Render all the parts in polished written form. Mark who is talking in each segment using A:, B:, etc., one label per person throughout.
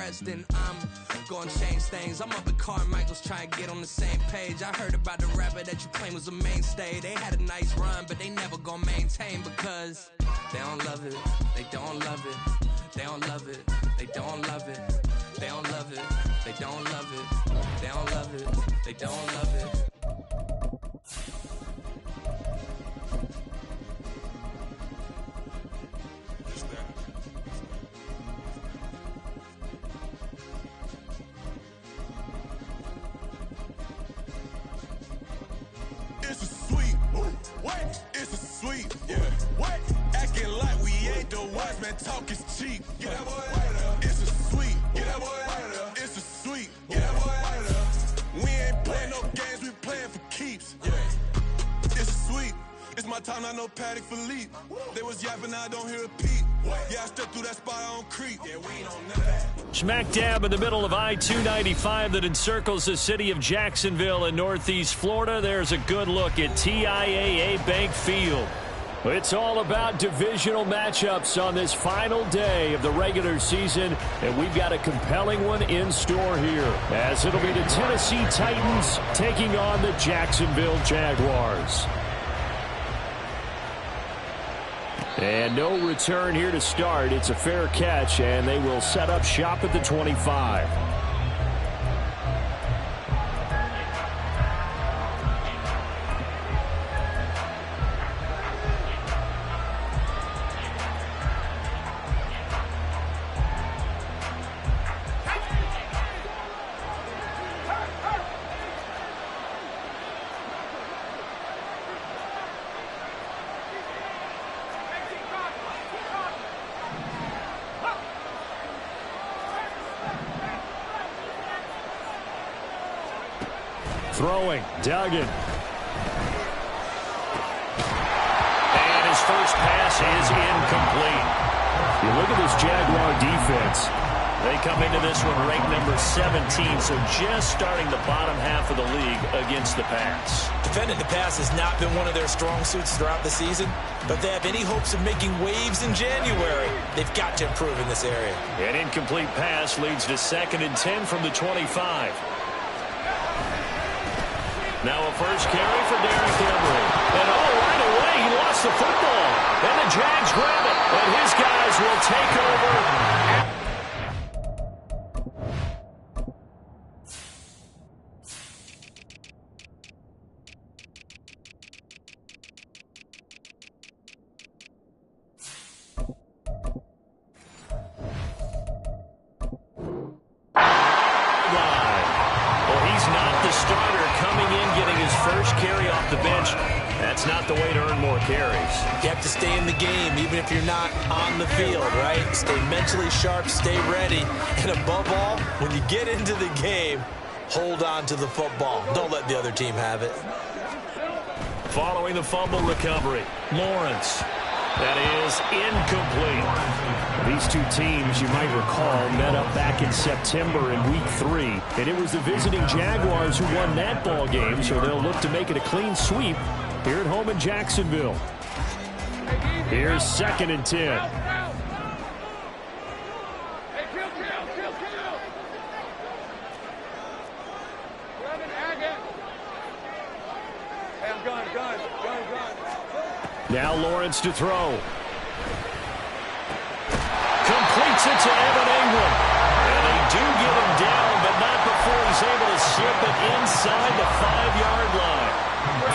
A: impressed, then I'm gonna change things. I'm up at Carmichael's trying to get on the same page. I heard about the rapper that you claim was a mainstay. They had a nice run, but they never gonna maintain because they don't love it, they don't love it, they don't love it, they don't love it, they don't love it, they don't love it, they don't love it, they don't love it.
B: It's a sweet, what? It's a sweet, yeah. What? Acting like we ain't the ones, man. Talk is cheap. Get that boy out of there. It's a sweet, get that boy out of there. It's a sweet, get that boy out of there. We ain't playing no games, we playing for keeps. Yeah. It's a sweet. It's my time, not no Paddock Philippe. They was yapping, I don't hear a peep. Yeah, I stepped through that spot, I don't creep. Yeah, we ain't on none of that.
C: Smack dab in the middle of I-295 that encircles the city of Jacksonville in northeast Florida. There's a good look at TIAA Bank Field. It's all about divisional matchups on this final day of the regular season, and we've got a compelling one in store here, as it'll be the Tennessee Titans taking on the Jacksonville Jaguars. And no return here to start. It's a fair catch, and they will set up shop at the 25. Throwing, Duggan. And his first pass is incomplete. You look at this Jaguar defense. They come into this one ranked number 17, so just starting the bottom half of the league against the pass.
D: Defending the pass has not been one of their strong suits throughout the season, but they have any hopes of making waves in January. They've got to improve in this area.
C: An incomplete pass leads to 2nd and 10 from the 25. Now a first carry for Derrick Henry. And right away, he lost the football. And the Jags grab it. And his guys will take over. Well, he's not the starter coming in, getting his first carry off the bench. That's not the way to earn more carries.
D: You have to stay in the game, even if you're not on the field, right? Stay mentally sharp, stay ready. And above all, when you get into the game, hold on to the football. Don't let the other team have it.
C: Following the fumble recovery, Lawrence. That is incomplete. These two teams, you might recall, met up back in September in Week 3. And it was the visiting Jaguars who won that ball game, so they'll look to make it a clean sweep here at home in Jacksonville. Here's 2nd and 10. Now Lawrence to throw. Completes it to Evan Ingram. And they do get him down, but not before he's able to slip it inside the 5-yard line.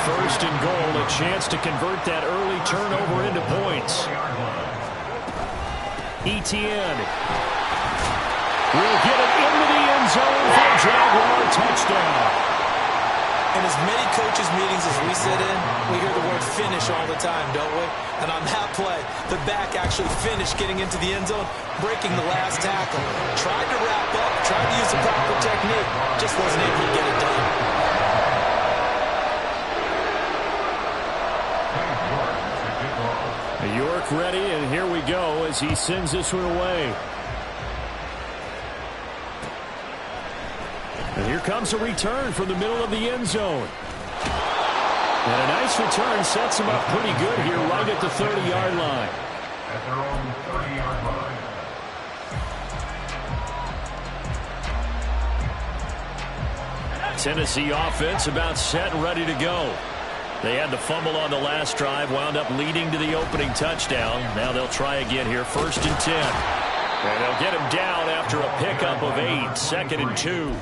C: 1st and goal, a chance to convert that early turnover into points. Etienne will get it into the end zone for a Jaguar touchdown.
D: In as many coaches' meetings as we sit in, we hear the word finish all the time, don't we? And on that play, the back actually finished getting into the end zone, breaking the last tackle. Tried to wrap up, tried to use the proper technique, just wasn't able to get it done.
C: York ready, and here we go as he sends this one away. And here comes a return from the middle of the end zone. And a nice return sets him up pretty good here right at the 30-yard line.
E: At their own 30-yard line.
C: Tennessee offense about set and ready to go. They had the fumble on the last drive, wound up leading to the opening touchdown. Now they'll try again here, 1st and 10. And they'll get him down after a pickup of 8, 2nd and 2.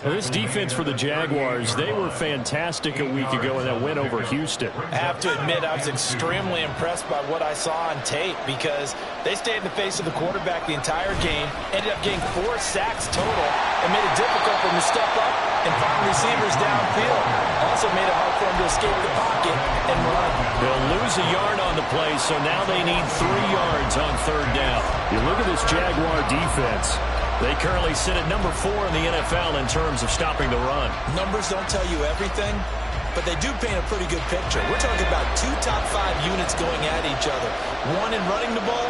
C: Well, this defense for the Jaguars, they were fantastic a week ago in that win over Houston.
D: I have to admit, I was extremely impressed by what I saw on tape because they stayed in the face of the quarterback the entire game, ended up getting 4 sacks total, and made it difficult for him to step up and find receivers downfield. Also made it hard for him to escape the pocket and run.
C: They'll lose a yard on the play, so now they need 3 yards on 3rd down. You look at this Jaguar defense. They currently sit at number 4 in the NFL in terms of stopping the run.
D: Numbers don't tell you everything, but they do paint a pretty good picture. We're talking about 2 top 5 units going at each other. 1 in running the ball,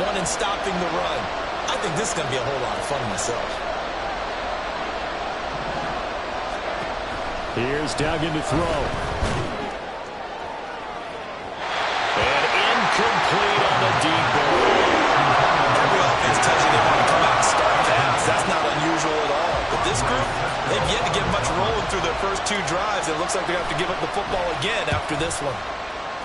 D: 1 in stopping the run. I think this is going to be a whole lot of fun myself.
C: Here's Duggan to throw. And incomplete on the deep ball.
D: Every offense tells you they want to come out and start fast. That's not unusual at all. But this group, they've yet to get much rolling through their first 2 drives. It looks like they have to give up the football again after this one.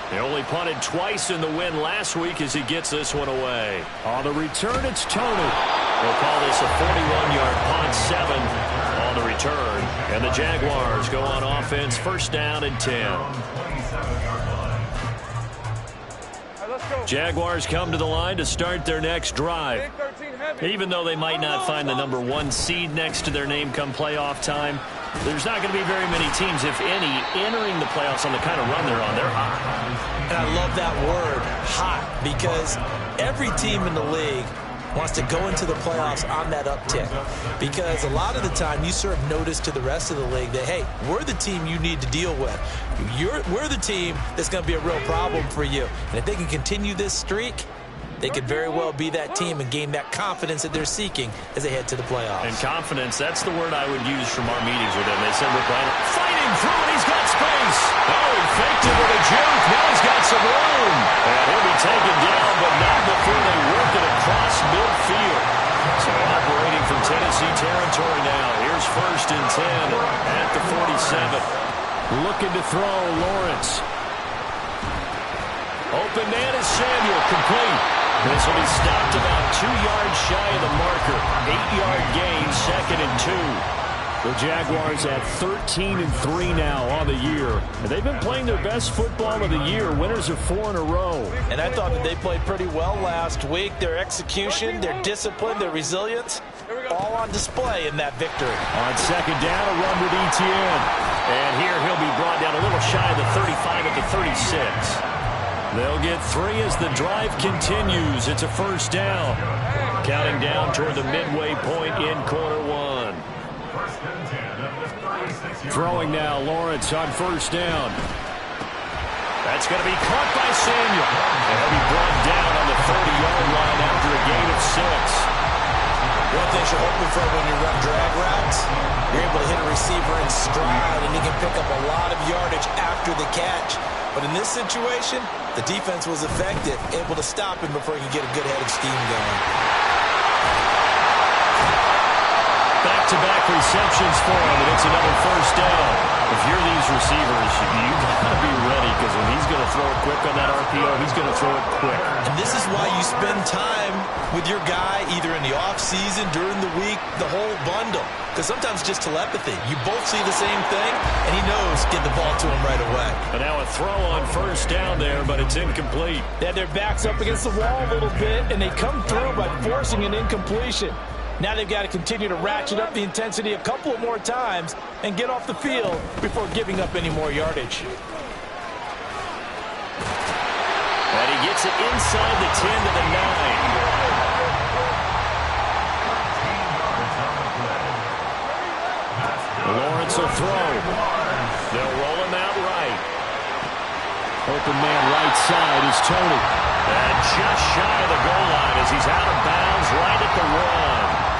C: They only punted twice in the win last week as he gets this one away. On the return, it's Tony. They'll call this a 41-yard punt, 7 on the return. And the Jaguars go on offense, 1st down and 10. Jaguars come to the line to start their next drive. Even though they might not find the number 1 seed next to their name come playoff time, there's not going to be very many teams, if any, entering the playoffs on the kind of run they're on. They're hot.
D: And I love that word, hot, because every team in the league wants to go into the playoffs on that uptick. Because a lot of the time you serve notice to the rest of the league that, hey, we're the team you need to deal with. We're the team that's going to be a real problem for you. And if they can continue this streak, they could very well be that team and gain that confidence that they're seeking as they head to the playoffs.
C: And confidence, that's the word I would use from our meetings with them. They said we're playing fighting through and he's got space. Oh, he faked it with a juke. Now he's got some room. And he'll be taken down, but not before they work it across midfield. So operating from Tennessee territory now. Here's 1st and 10 at the 47. Looking to throw, Lawrence. Open man is Samuel, complete. This will be stopped about 2 yards shy of the marker. 8-yard gain, 2nd and 2. The Jaguars at 13-3 now on the year. And they've been playing their best football of the year. Winners of 4 in a row.
D: And I thought that they played pretty well last week. Their execution, their discipline, their resilience, all on display in that victory.
C: On 2nd down, a run with Etienne. And here he'll be brought down a little shy of the 35 at the 36. They'll get 3 as the drive continues. It's a 1st down. Counting down toward the midway point in quarter 1. Throwing now, Lawrence on 1st down. That's going to be caught by Samuel. And he'll be brought down on the 30-yard line after a gain of 6.
D: One thing you're hoping for when you run drag routes, you're able to hit a receiver in stride, and he can pick up a lot of yardage after the catch. But in this situation, the defense was effective, able to stop him before he could get a good head of steam going.
C: Back-to-back receptions for him, and it's another 1st down. If you're these receivers, you got to be ready, because when he's going to throw it quick on that RPO, he's going to throw it quick.
D: And this is why you spend time with your guy, either in the offseason, during the week, the whole bundle. Because sometimes just telepathy. You both see the same thing, and he knows get the ball to him right away.
C: And now a throw on 1st down there, but it's incomplete.
D: They had their backs up against the wall a little bit, and they come through by forcing an incompletion. Now they've got to continue to ratchet up the intensity a couple of more times and get off the field before giving up any more yardage.
C: And he gets it inside the 10 to the 9. Lawrence will throw. They'll roll him out right. Open man right side is Tony. And just shy of the goal line as he's out of bounds right at the 1.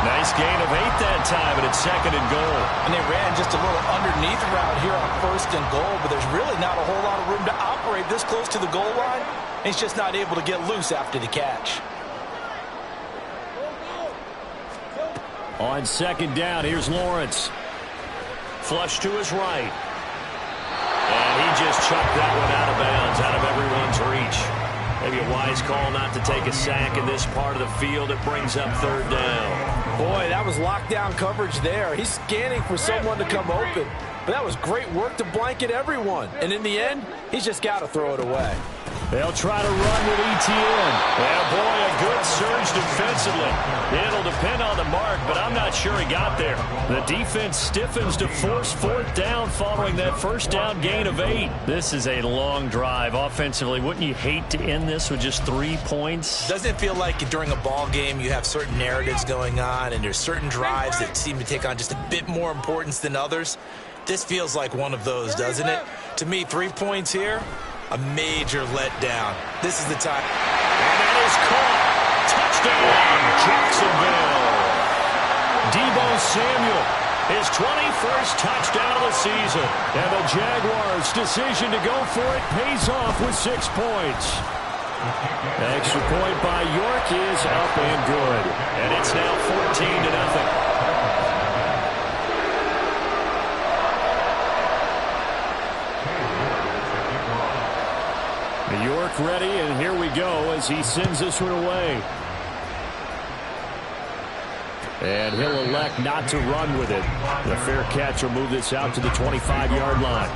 C: Nice gain of 8 that time, and it's 2nd and goal.
D: And they ran just a little underneath route here on 1st and goal, but there's really not a whole lot of room to operate this close to the goal line. He's just not able to get loose after the catch.
C: On 2nd down, here's Lawrence. Flush to his right. And he just chucked that one out of bounds, out of everyone's reach. Maybe a wise call not to take a sack in this part of the field. It brings up third down.
D: Boy, that was lockdown coverage there. He's scanning for someone to come open. But that was great work to blanket everyone. And in the end, he's just got to throw it away.
C: They'll try to run with Etienne. Yeah, boy, a good surge defensively. It'll depend on the mark, but I'm not sure he got there. The defense stiffens to force fourth down following that first down gain of 8. This is a long drive offensively. Wouldn't you hate to end this with just 3 points?
D: Doesn't it feel like during a ball game you have certain narratives going on and there's certain drives that seem to take on just a bit more importance than others? This feels like one of those, doesn't it? To me, 3 points here, a major letdown. This is the time.
C: And that is caught. Touchdown, Jacksonville. Deebo Samuel, his 21st touchdown of the season. And the Jaguars' decision to go for it pays off with 6 points. Extra point by York is up and good. And it's now 14-0. York ready, and here we go as he sends this one away. And he'll elect not to run with it. The fair catch will move this out to the 25-yard line.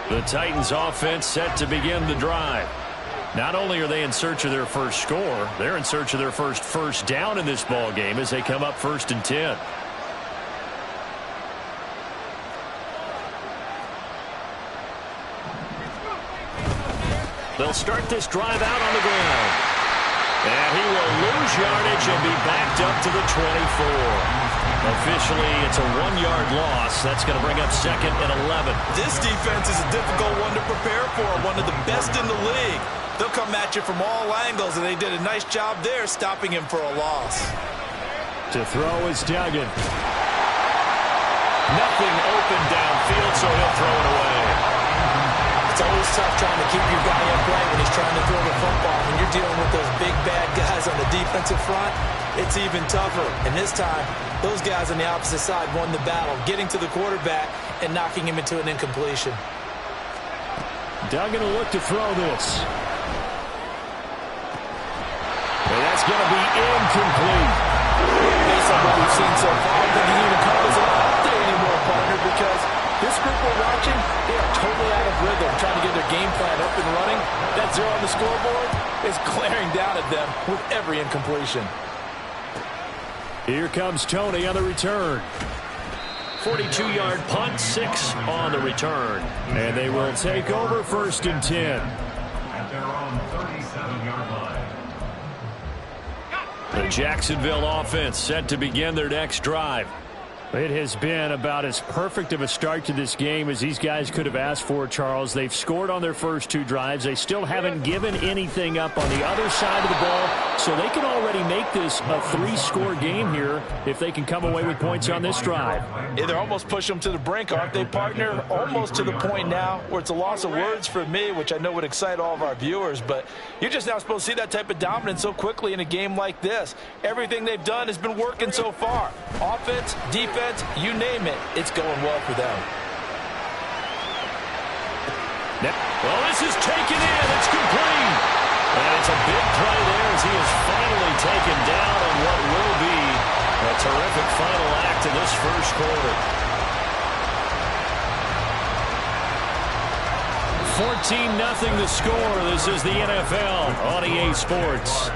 C: The Titans offense set to begin the drive. Not only are they in search of their first score, they're in search of their first down in this ball game as they come up 1st and 10. They'll start this drive out on the ground. And he will lose yardage and be backed up to the 24. Officially, it's a 1-yard loss. That's going to bring up 2nd and 11.
D: This defense is a difficult one to prepare for, one of the best in the league. They'll come at you from all angles, and they did a nice job there stopping him for a loss.
C: To throw is Duggan. Nothing open downfield, so he'll throw it away.
D: It's always tough trying to keep your guy upright when he's trying to throw the football. When you're dealing with those big, bad guys on the defensive front, it's even tougher. And this time, those guys on the opposite side won the battle, getting to the quarterback and knocking him into an incompletion.
C: Duggan will look to throw this. And that's going to be incomplete.
D: Based on what we've seen so far, I don't think he even covers it up there anymore, partner, because this group we're watching, they are totally out of rhythm, trying to get their game plan up and running. That 0 on the scoreboard is glaring down at them with every incompletion.
C: Here comes Tony on the return. 42-yard punt, 6 on the return. And they will take over 1st and 10.
E: At their own 37-yard line.
C: The Jacksonville offense set to begin their next drive. It has been about as perfect of a start to this game as these guys could have asked for, Charles. They've scored on their first 2 drives. They still haven't given anything up on the other side of the ball, so they can already make this a 3-score game here if they can come away with points on this drive.
D: Yeah, they're almost pushing them to the brink, aren't they, partner? Almost to the point now where it's a loss of words for me, which I know would excite all of our viewers, but you're just not supposed to see that type of dominance so quickly in a game like this. Everything they've done has been working so far. Offense, defense, you name it, it's going well for them.
C: Well, this is taken in. It's complete. And it's a big play there as he is finally taken down on what will be a terrific final act of this first quarter. 14-0 the score. This is the NFL on EA Sports.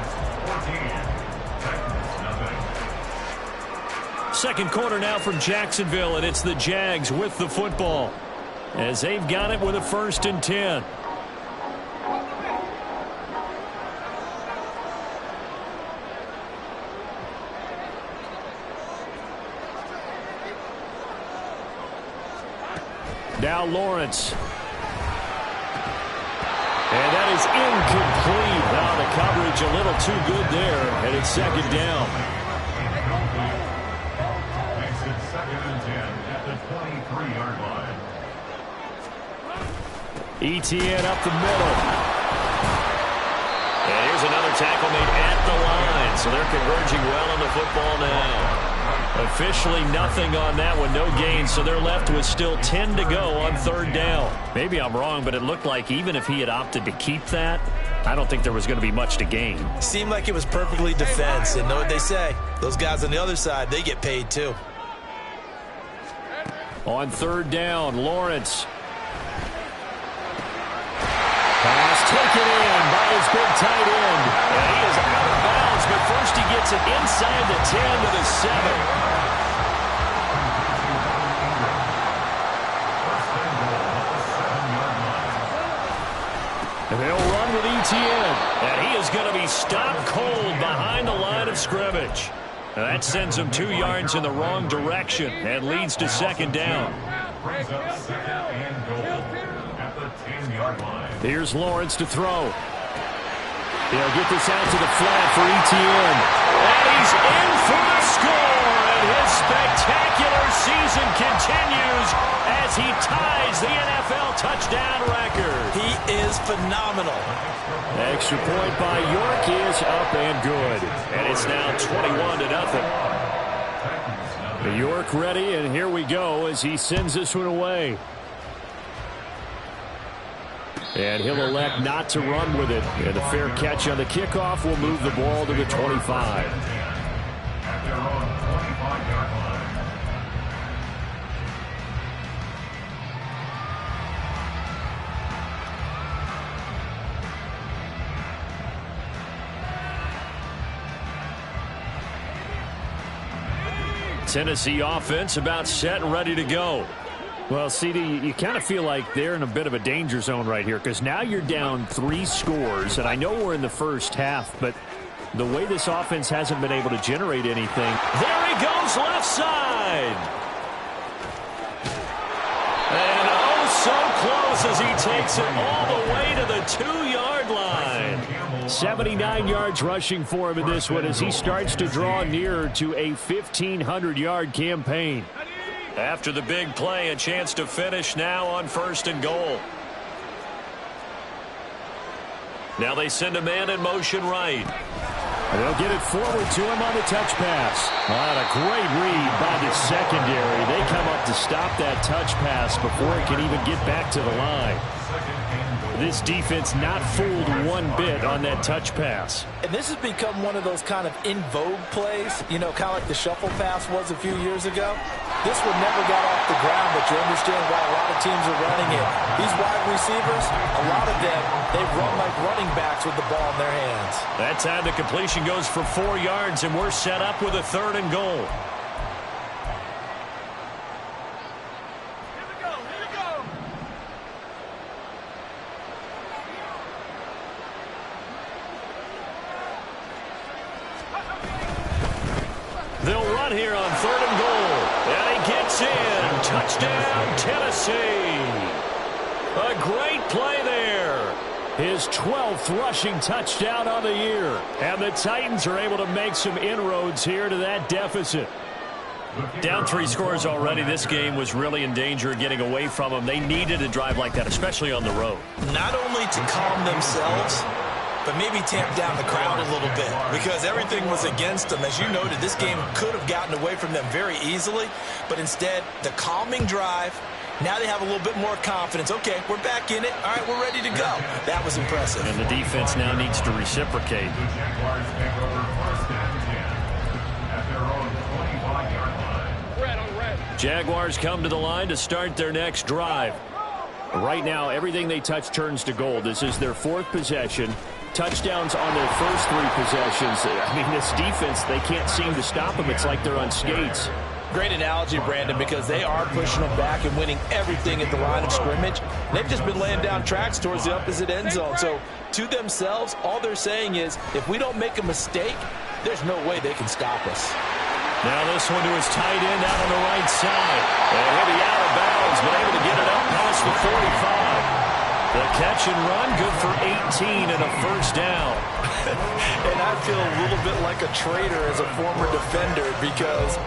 C: Second quarter now from Jacksonville, and it's the Jags with the football as they've got it with a 1st and 10. Now Lawrence. And that is incomplete. Now the coverage a little too good there, and it's 2nd down.
E: Makes it 2nd and 10 at the 23-yard line.
C: Etienne up the middle. And here's another tackle made at the line. So they're converging well on the football now. Officially nothing on that one, no gain, so they're left with still 10 to go on third down. Maybe I'm wrong, but it looked like even if he had opted to keep that, I don't think there was going to be much to gain.
D: Seemed like it was perfectly defense, and know what they say. Those guys on the other side, they get paid too.
C: On third down, Lawrence. Pass taken in by his big tight end. And he is out of bounds, but first he gets it inside the 10 to the 7. And they'll run with Etienne. And he is going to be stopped cold behind the line of scrimmage. Now that sends him 2 yards in the wrong direction and leads to second down.
E: Brings up second and goal at the 10-yard line.
C: Here's Lawrence to throw. He'll get this out to the flat for Etienne. And he's in for the score. And his spectacular season continues as he ties the NFL touchdown record.
D: He is phenomenal.
C: Extra point by York is up and good. And it's now 21-0. York ready, and here we go as he sends this one away. And he'll elect not to run with it. And the fair catch on the kickoff will move the ball to the 25.
E: At their own 25-yard line.
C: Tennessee offense about set and ready to go. Well, CD, you kind of feel like they're in a bit of a danger zone right here because now you're down 3 scores, and I know we're in the first half, but the way this offense hasn't been able to generate anything. There he goes left side. And oh, so close as he takes it all the way to the 2-yard line. 79 yards rushing for him in this one as he starts to draw nearer to a 1,500-yard campaign. After the big play, a chance to finish now on 1st and goal. Now they send a man in motion right. They'll get it forward to him on the touch pass. What a great read by the secondary. They come up to stop that touch pass before it can even get back to the line. This defense not fooled one bit on that touch pass.
D: And this has become one of those kind of in vogue plays, you know, kind of like the shuffle pass was a few years ago. This one never got off the ground, but you understand why a lot of teams are running it. These wide receivers, a lot of them, they run like running backs with the ball in their hands.
C: That time the completion goes for 4 yards, and we're set up with a 3rd and goal. They'll run here on 3rd and goal. And he gets in. Touchdown, Tennessee. A great play there. His 12th rushing touchdown on the year. And the Titans are able to make some inroads here to that deficit. Down 3 scores already. This game was really in danger of getting away from them. They needed a drive like that, especially on the road.
D: Not only to calm themselves, but maybe tamp down the crowd a little bit because everything was against them. As you noted, this game could have gotten away from them very easily, but instead, the calming drive, now they have a little bit more confidence. Okay, we're back in it. All right, we're ready to go. That was impressive.
C: And the defense now needs to reciprocate.
E: The Jaguars take over 1st and 10 at their own 25-yard line.
C: Jaguars come to the line to start their next drive. Right now, everything they touch turns to gold. This is their 4th possession. Touchdowns on their first 3 possessions. I mean, this defense, they can't seem to stop them. It's like they're on skates.
D: Great analogy, Brandon, because they are pushing them back and winning everything at the line of scrimmage. They've just been laying down tracks towards the opposite end zone. So, to themselves, all they're saying is, if we don't make a mistake, there's no way they can stop us.
C: Now this one to his tight end out on the right side. And he'll be out of bounds, but able to get it up past the 45. The catch and run, good for 18 and a 1st down.
D: And I feel a little bit like a traitor as a former defender because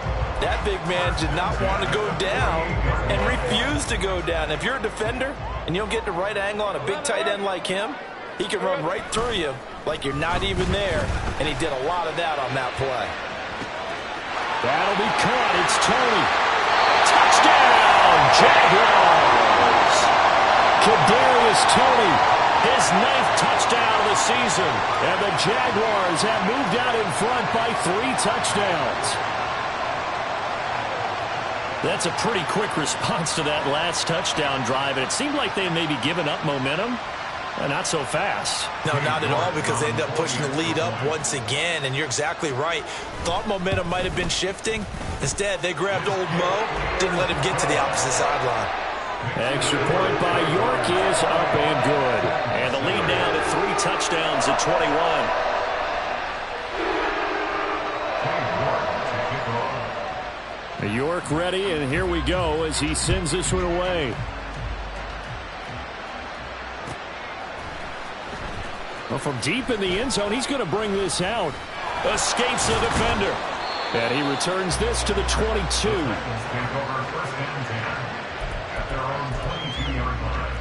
D: that big man did not want to go down and refused to go down. If you're a defender and you don't get the right angle on a big tight end like him, he can run right through you like you're not even there, and he did a lot of that on that play.
C: That'll be caught. It's Tony. Touchdown, Jaguars. Kadarius Toney, his 9th touchdown of the season. And the Jaguars have moved out in front by 3 touchdowns. That's a pretty quick response to that last touchdown drive. And it seemed like they may be giving up momentum. Not so fast.
D: No, not at all, because they end up pushing the lead up once again, and you're exactly right. Thought momentum might have been shifting. Instead, they grabbed old Mo, didn't let him get to the opposite sideline.
C: Extra point by York is up and good. And the lead now to 3 touchdowns at 21. York ready, and here we go as he sends this one away. Well, from deep in the end zone, he's going to bring this out. Escapes the defender. And he returns this to the 22.
E: Take over 1st and 10 at their own 22-yard line.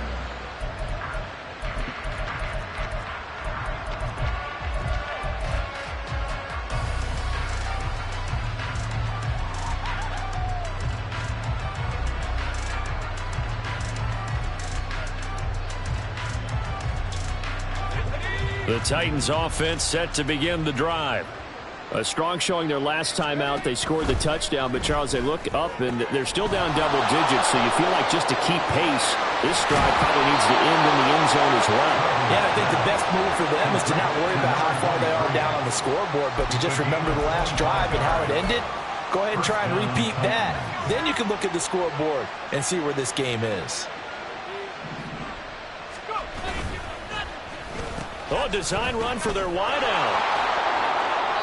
C: The Titans offense set to begin the drive. A strong showing their last time out. They scored the touchdown, but Charles, they look up and they're still down double digits, so you feel like just to keep pace, this drive probably needs to end in the end zone as well.
D: Yeah, I think the best move for them is to not worry about how far they are down on the scoreboard, but to just remember the last drive and how it ended. Go ahead and try and repeat that. Then you can look at the scoreboard and see where this game is.
C: Oh, design run for their wideout.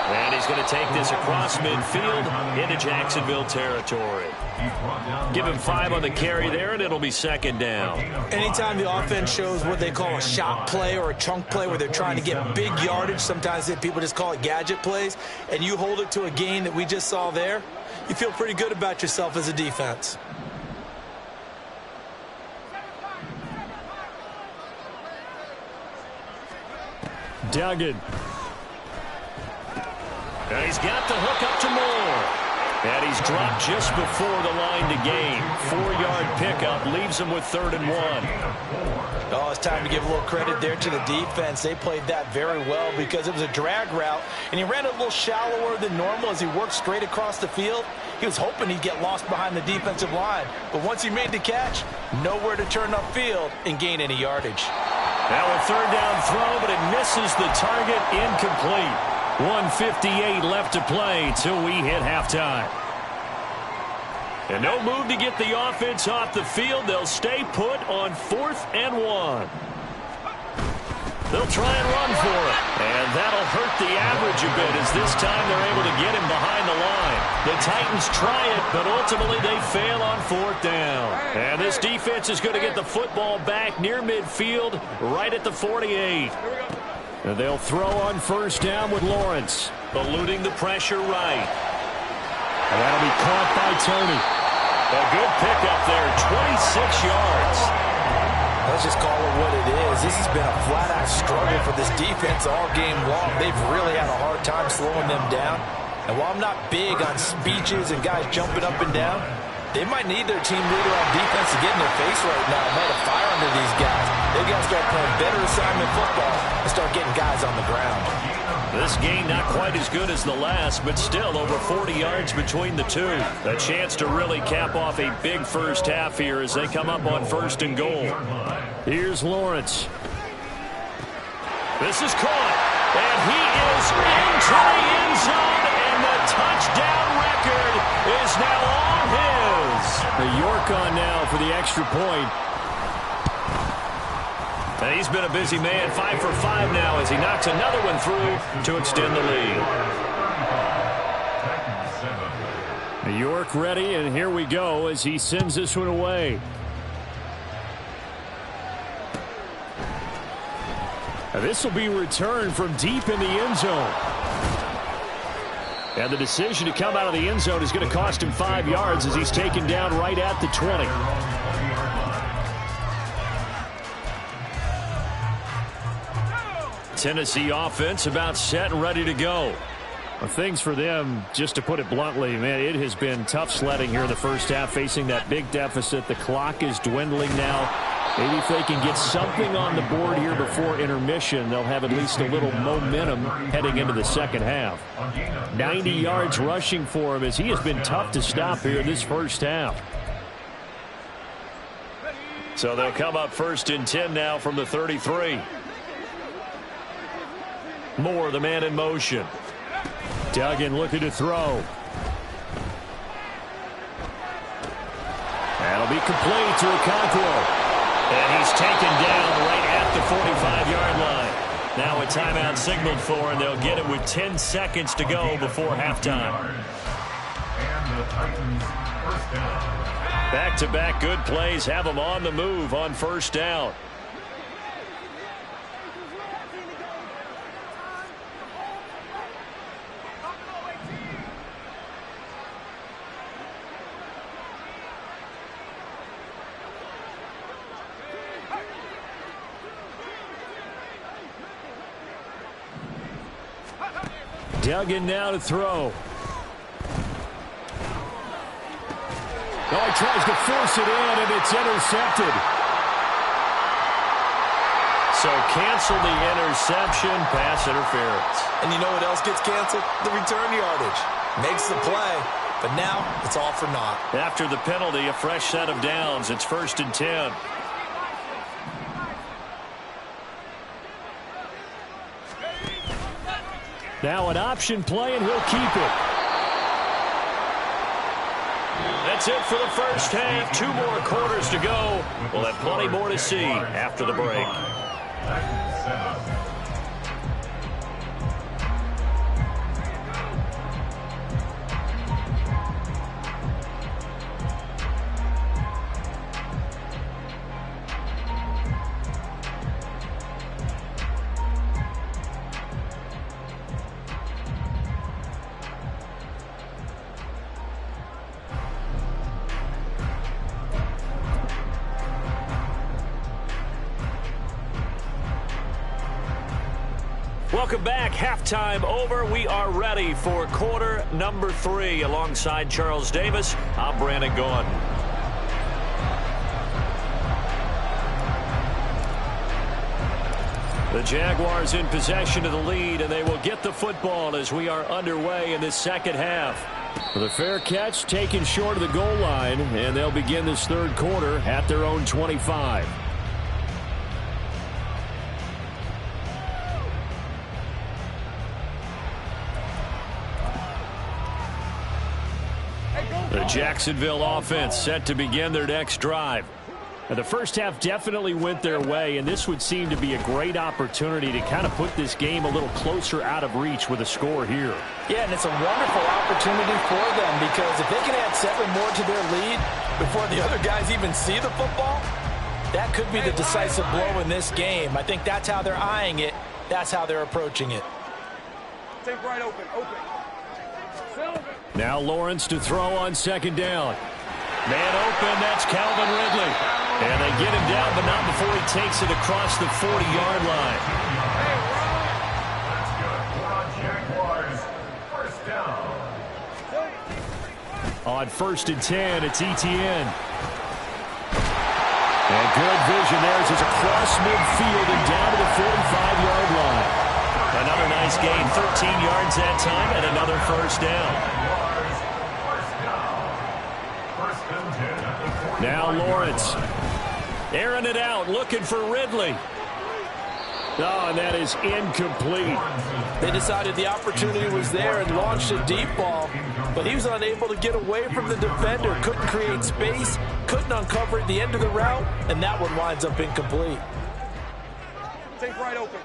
C: And he's going to take this across midfield into Jacksonville territory. Give him 5 on the carry there, and it'll be 2nd down.
D: Anytime the offense shows what they call a shot play or a chunk play where they're trying to get big yardage, sometimes people just call it gadget plays, and you hold it to a gain that we just saw there, you feel pretty good about yourself as a defense.
C: Duggan. And he's got the hook up to Moore. And he's dropped just before the line to gain. 4-yard pickup leaves him with 3rd and 1.
D: Oh, it's time to give a little credit there to the defense. They played that very well because it was a drag route, and he ran a little shallower than normal as he worked straight across the field. He was hoping he'd get lost behind the defensive line, but once he made the catch, nowhere to turn upfield and gain any yardage.
C: Now a 3rd down throw, but it misses the target, incomplete. 1:58 left to play till we hit halftime. And no move to get the offense off the field. They'll stay put on 4th and 1. They'll try and run for it. And that'll hurt the average a bit as this time they're able to get him behind the line. The Titans try it, but ultimately they fail on 4th down. And this defense is going to get the football back near midfield, right at the 48. And they'll throw on 1st down with Lawrence, eluding the pressure right. And that'll be caught by Tony. A good pickup there, 26 yards.
D: Let's just call it what it is. This has been a flat-out struggle for this defense all game long. They've really had a hard time slowing them down. And while I'm not big on speeches and guys jumping up and down, they might need their team leader on defense to get in their face right now and light a fire under these guys. They've got to start playing better assignment football and start getting guys on the ground.
C: This game not quite as good as the last, but still over 40 yards between the two. A chance to really cap off a big first half here as they come up on 1st and goal. Here's Lawrence. This is caught, and he is into the end zone, and the touchdown record is now all his. The York on now for the extra point. And he's been a busy man, 5 for 5 now as he knocks another one through to extend the lead. York ready, and here we go as he sends this one away. This will be returned from deep in the end zone. And the decision to come out of the end zone is going to cost him 5 yards as he's taken down right at the 20. Tennessee offense about set and ready to go.
F: Well, things for them, just to put it bluntly, man, it has been tough sledding here in the first half, facing that big deficit. The clock is dwindling now. Maybe if they can get something on the board here before intermission, they'll have at least a little momentum heading into the second half. 90 yards rushing for him as he has been tough to stop here in this first half.
C: So they'll come up 1st and 10 now from the 33. Moore, the man in motion. Duggan looking to throw. That'll be complete to Okonkwo. And he's taken down right at the 45-yard line. Now a timeout signaled for, and they'll get it with 10 seconds to go before halftime.
E: And the Titans first down.
C: Back-to-back good plays have them on the move on first down. Duggan now to throw. Oh, he tries to force it in, and it's intercepted. So cancel the interception, pass interference.
D: And you know what else gets canceled? The return yardage. Makes the play, but now it's all for naught.
C: After the penalty, a fresh set of downs. It's 1st and 10.
F: Now an option play, and he'll keep it.
C: That's it for the first half. 2 more quarters to go. We'll have plenty more to see after the break. Welcome back. Halftime over. We are ready for quarter number 3. Alongside Charles Davis, I'm Brandon Gaudin. The Jaguars in possession of the lead, and they will get the football as we are underway in this second half.
F: The fair catch taken short of the goal line, and they'll begin this third quarter at their own 25. The Jacksonville offense set to begin their next drive. Now, the first half definitely went their way, and this would seem to be a great opportunity to kind of put this game a little closer out of reach with a score here.
D: Yeah, and it's a wonderful opportunity for them because if they can add 7 more to their lead before the other guys even see the football, that could be the decisive blow in this game. I think that's how they're eyeing it. That's how they're approaching it.
G: Take right open.
F: Now Lawrence to throw on second down.
C: Man open, that's Calvin Ridley. And they get him down, but not before he takes it across the 40-yard line.
F: On 1st and 10, it's Etienne. And good vision there as it's across midfield and down to the 45-yard line.
C: Another nice gain, 13 yards that time, and another first down.
F: Now Lawrence.
C: Airing it out, looking for Ridley.
F: Oh, and that is incomplete.
D: They decided the opportunity was there and launched a deep ball, but he was unable to get away from the defender, couldn't create space, couldn't uncover at the end of the route, and that one winds up incomplete.
G: Take right open.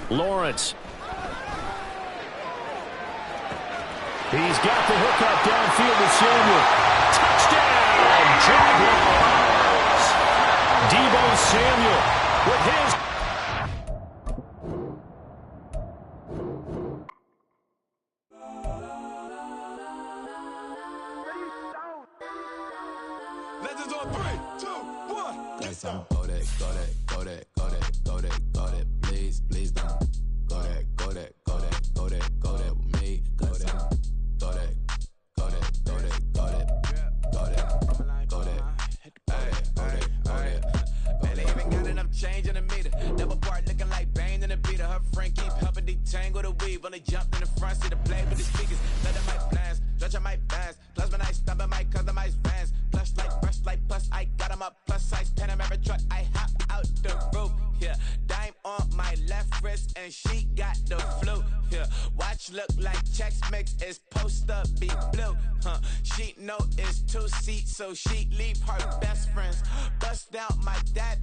F: Lawrence. He's got the hook up downfield with Samuel. Touchdown, Jaguars! Deebo Samuel with his...
B: Legends on 3, 2, 1.
A: Like some Kodak, please.
H: tangle the weave. When they jump in the front, see the play with the speakers. Let them mic blast, stretch on my bands. Plus when I stumble my customize vans. Plush like brush like plus I got them up. Plus size Panamera truck, I hop out the roof. Yeah, dime on my left wrist and she got the flu. Yeah, watch look like checks mix is post up be blue. She know it's 2 seats, so she leave her best friends. Bust out my dad.